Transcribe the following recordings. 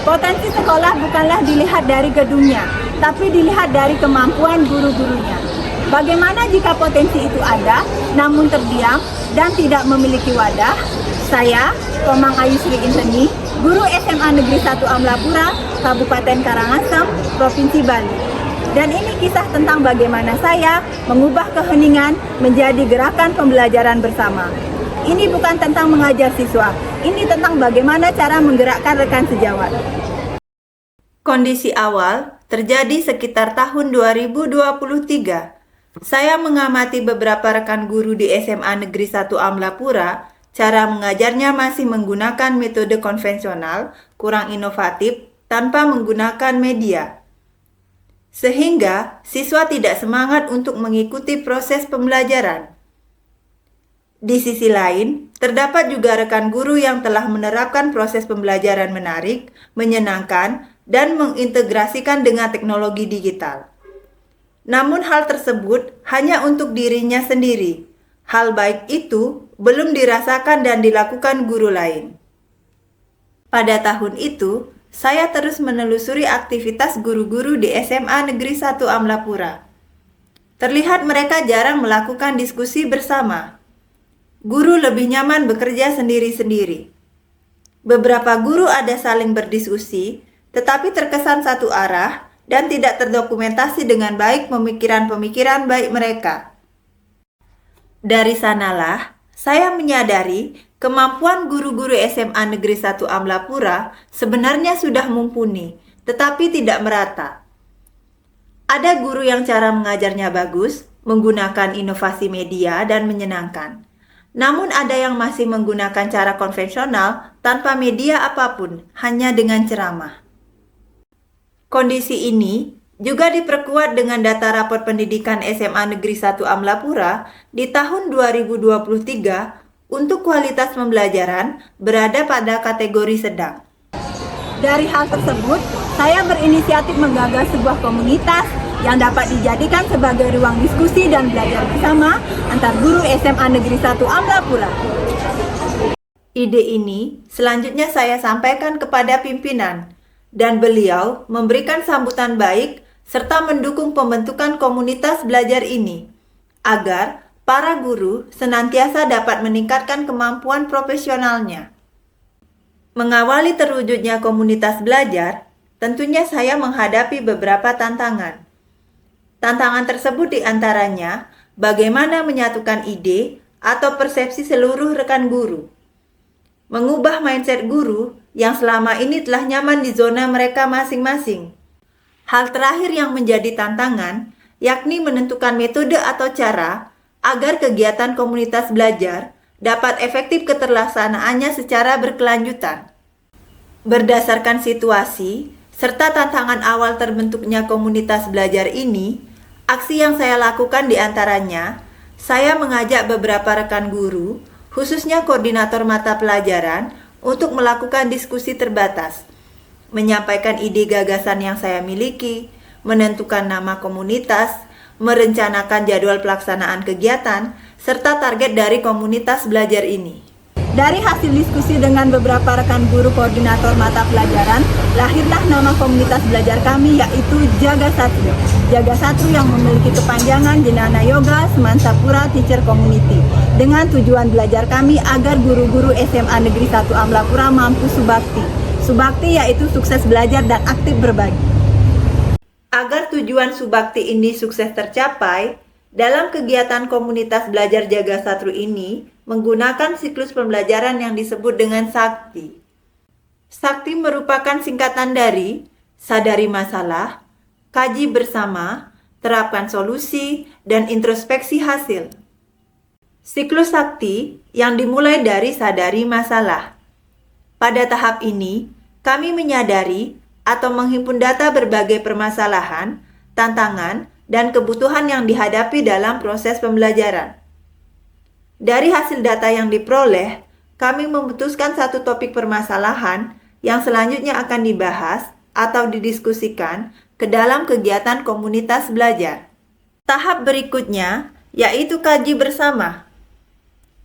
Potensi sekolah bukanlah dilihat dari gedungnya, tapi dilihat dari kemampuan guru-gurunya. Bagaimana jika potensi itu ada, namun terdiam dan tidak memiliki wadah? Saya, Komang Ayusri Inteni, guru SMA Negeri 1 Amlapura, Kabupaten Karangasem, Provinsi Bali. Dan ini kisah tentang bagaimana saya mengubah keheningan menjadi gerakan pembelajaran bersama. Ini bukan tentang mengajar siswa, ini tentang bagaimana cara menggerakkan rekan sejawat. Kondisi awal terjadi sekitar tahun 2023. Saya mengamati beberapa rekan guru di SMA Negeri 1 Amlapura, cara mengajarnya masih menggunakan metode konvensional, kurang inovatif, tanpa menggunakan media. Sehingga siswa tidak semangat untuk mengikuti proses pembelajaran. Di sisi lain, terdapat juga rekan guru yang telah menerapkan proses pembelajaran menarik, menyenangkan, dan mengintegrasikan dengan teknologi digital. Namun hal tersebut hanya untuk dirinya sendiri. Hal baik itu belum dirasakan dan dilakukan guru lain. Pada tahun itu, saya terus menelusuri aktivitas guru-guru di SMA Negeri 1 Amlapura. Terlihat mereka jarang melakukan diskusi bersama. Guru lebih nyaman bekerja sendiri-sendiri. Beberapa guru ada saling berdiskusi, tetapi terkesan satu arah dan tidak terdokumentasi dengan baik pemikiran-pemikiran baik mereka. Dari sanalah, saya menyadari kemampuan guru-guru SMA Negeri 1 Amlapura sebenarnya sudah mumpuni, tetapi tidak merata. Ada guru yang cara mengajarnya bagus, menggunakan inovasi media dan menyenangkan. Namun ada yang masih menggunakan cara konvensional tanpa media apapun, hanya dengan ceramah. Kondisi ini juga diperkuat dengan data rapor pendidikan SMA Negeri 1 Amlapura di tahun 2023 untuk kualitas pembelajaran berada pada kategori sedang. Dari hal tersebut, saya berinisiatif menggagas sebuah komunitas yang dapat dijadikan sebagai ruang diskusi dan belajar bersama antar guru SMA Negeri 1 Amlapura. Ide ini selanjutnya saya sampaikan kepada pimpinan, dan beliau memberikan sambutan baik serta mendukung pembentukan komunitas belajar ini, agar para guru senantiasa dapat meningkatkan kemampuan profesionalnya. Mengawali terwujudnya komunitas belajar, tentunya saya menghadapi beberapa tantangan. Tantangan tersebut diantaranya bagaimana menyatukan ide atau persepsi seluruh rekan guru. Mengubah mindset guru yang selama ini telah nyaman di zona mereka masing-masing. Hal terakhir yang menjadi tantangan, yakni menentukan metode atau cara agar kegiatan komunitas belajar dapat efektif keterlaksanaannya secara berkelanjutan. Berdasarkan situasi serta tantangan awal terbentuknya komunitas belajar ini, aksi yang saya lakukan diantaranya, saya mengajak beberapa rekan guru, khususnya koordinator mata pelajaran, untuk melakukan diskusi terbatas, menyampaikan ide gagasan yang saya miliki, menentukan nama komunitas, merencanakan jadwal pelaksanaan kegiatan, serta target dari komunitas belajar ini. Dari hasil diskusi dengan beberapa rekan guru koordinator mata pelajaran, lahirlah nama komunitas belajar kami, yaitu Jaga Satru. Jaga Satru yang memiliki kepanjangan Jenana Yoga Semansapura Teacher Community, dengan tujuan belajar kami agar guru-guru SMA Negeri 1 Amlapura mampu subakti. Subakti yaitu sukses belajar dan aktif berbagi. Agar tujuan subakti ini sukses tercapai, dalam kegiatan komunitas belajar Jaga Satru ini menggunakan siklus pembelajaran yang disebut dengan Sakti. Sakti merupakan singkatan dari sadari masalah, kaji bersama, terapkan solusi, dan introspeksi hasil. Siklus Sakti yang dimulai dari sadari masalah. Pada tahap ini, kami menyadari atau menghimpun data berbagai permasalahan, tantangan, dan kebutuhan yang dihadapi dalam proses pembelajaran. Dari hasil data yang diperoleh, kami memutuskan satu topik permasalahan yang selanjutnya akan dibahas atau didiskusikan ke dalam kegiatan komunitas belajar. Tahap berikutnya yaitu kaji bersama.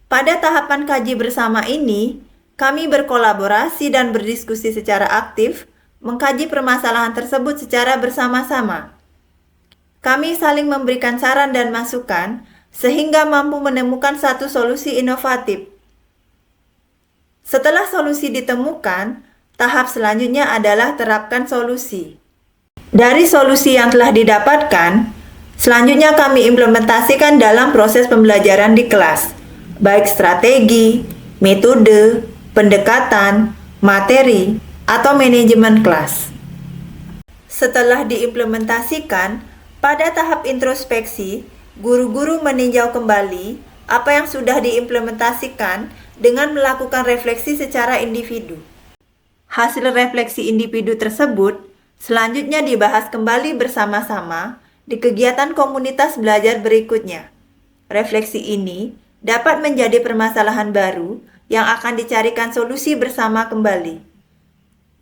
Pada tahapan kaji bersama ini, kami berkolaborasi dan berdiskusi secara aktif mengkaji permasalahan tersebut secara bersama-sama. Kami saling memberikan saran dan masukan sehingga mampu menemukan satu solusi inovatif. Setelah solusi ditemukan, tahap selanjutnya adalah terapkan solusi. Dari solusi yang telah didapatkan, selanjutnya kami implementasikan dalam proses pembelajaran di kelas, baik strategi, metode, pendekatan, materi, atau manajemen kelas. Setelah diimplementasikan, pada tahap introspeksi, guru-guru meninjau kembali apa yang sudah diimplementasikan dengan melakukan refleksi secara individu. Hasil refleksi individu tersebut selanjutnya dibahas kembali bersama-sama di kegiatan komunitas belajar berikutnya. Refleksi ini dapat menjadi permasalahan baru yang akan dicarikan solusi bersama kembali.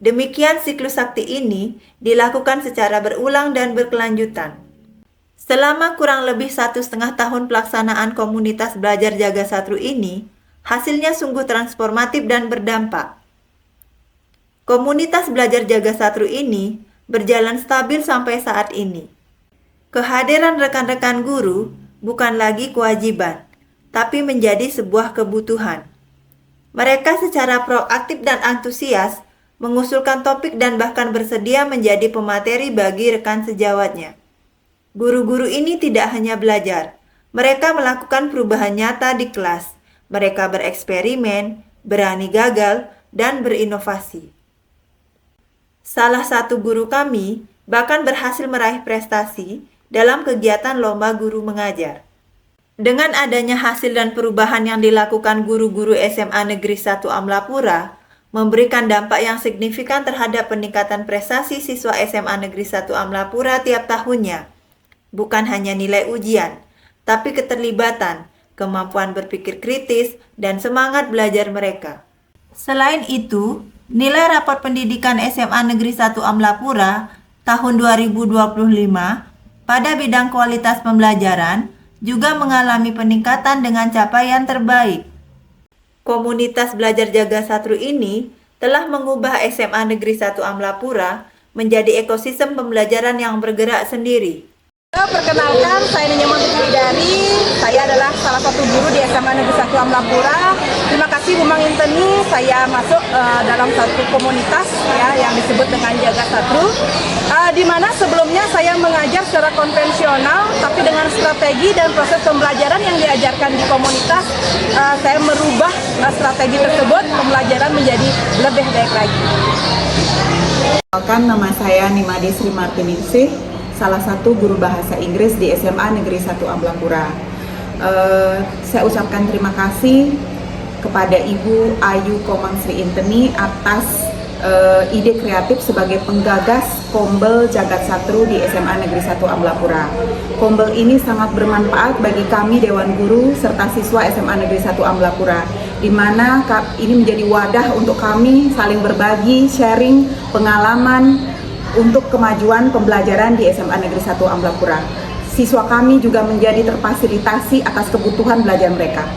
Demikian siklus sakti ini dilakukan secara berulang dan berkelanjutan. Selama kurang lebih 1,5 tahun pelaksanaan komunitas belajar jaga satru ini, hasilnya sungguh transformatif dan berdampak. Komunitas belajar jaga satru ini berjalan stabil sampai saat ini. Kehadiran rekan-rekan guru bukan lagi kewajiban, tapi menjadi sebuah kebutuhan. Mereka secara proaktif dan antusias mengusulkan topik dan bahkan bersedia menjadi pemateri bagi rekan sejawatnya. Guru-guru ini tidak hanya belajar, mereka melakukan perubahan nyata di kelas. Mereka bereksperimen, berani gagal, dan berinovasi. Salah satu guru kami bahkan berhasil meraih prestasi dalam kegiatan lomba guru mengajar. Dengan adanya hasil dan perubahan yang dilakukan guru-guru SMA Negeri 1 Amlapura, memberikan dampak yang signifikan terhadap peningkatan prestasi siswa SMA Negeri 1 Amlapura tiap tahunnya. Bukan hanya nilai ujian, tapi keterlibatan, kemampuan berpikir kritis, dan semangat belajar mereka. Selain itu, nilai raport pendidikan SMA Negeri 1 Amlapura tahun 2025 pada bidang kualitas pembelajaran juga mengalami peningkatan dengan capaian terbaik. Komunitas belajar jaga satru ini telah mengubah SMA Negeri 1 Amlapura menjadi ekosistem pembelajaran yang bergerak sendiri. Perkenalkan, saya Nyonya Widari. Saya adalah salah satu guru di SMA Negeri 1 Amlapura. Terima kasih Bu Mang Inteni, saya masuk dalam satu komunitas ya yang disebut dengan Jaga Satru. Di mana sebelumnya saya mengajar secara konvensional, tapi dengan strategi dan proses pembelajaran yang diajarkan di komunitas, saya merubah strategi tersebut, pembelajaran menjadi lebih baik lagi. Nama saya Nimade Sri Martiningsih, salah satu guru bahasa Inggris di SMA Negeri 1 Amlapura. Saya ucapkan terima kasih kepada Ibu Ayu Komang Sri Inteni atas ide kreatif sebagai penggagas Kombel Jagat Satru di SMA Negeri 1 Amlapura. Kombel ini sangat bermanfaat bagi kami Dewan Guru serta siswa SMA Negeri 1 Amlapura, di mana ini menjadi wadah untuk kami saling berbagi, sharing pengalaman untuk kemajuan pembelajaran di SMA Negeri 1 Amlapura. Siswa kami juga menjadi terfasilitasi atas kebutuhan belajar mereka.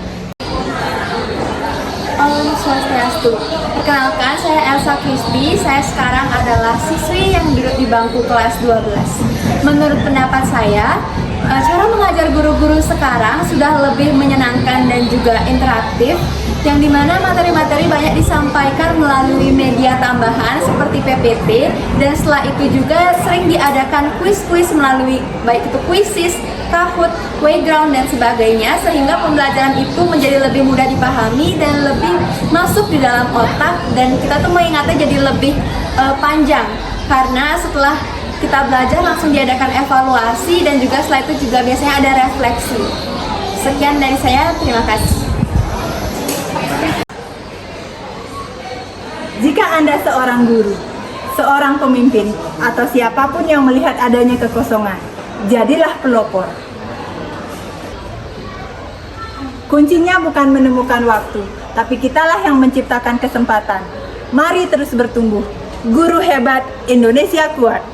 Om Swastiastu. Perkenalkan, saya Elsa Krisby. Saya sekarang adalah siswi yang duduk di bangku kelas 12. Menurut pendapat saya, cara mengajar guru-guru sekarang sudah lebih menyenangkan dan juga interaktif, yang dimana materi-materi banyak disampaikan melalui media tambahan seperti PPT, dan setelah itu juga sering diadakan kuis-kuis melalui baik itu Quizizz, Kahoot, Playground, dan sebagainya, sehingga pembelajaran itu menjadi lebih mudah dipahami dan lebih masuk di dalam otak, dan kita tuh mengingatnya jadi lebih panjang, karena setelah kita belajar langsung diadakan evaluasi, dan juga setelah itu juga biasanya ada refleksi. Sekian dari saya, terima kasih. Jika Anda seorang guru, seorang pemimpin, atau siapapun yang melihat adanya kekosongan, jadilah pelopor. Kuncinya bukan menemukan waktu, tapi kitalah yang menciptakan kesempatan. Mari terus bertumbuh. Guru hebat, Indonesia kuat.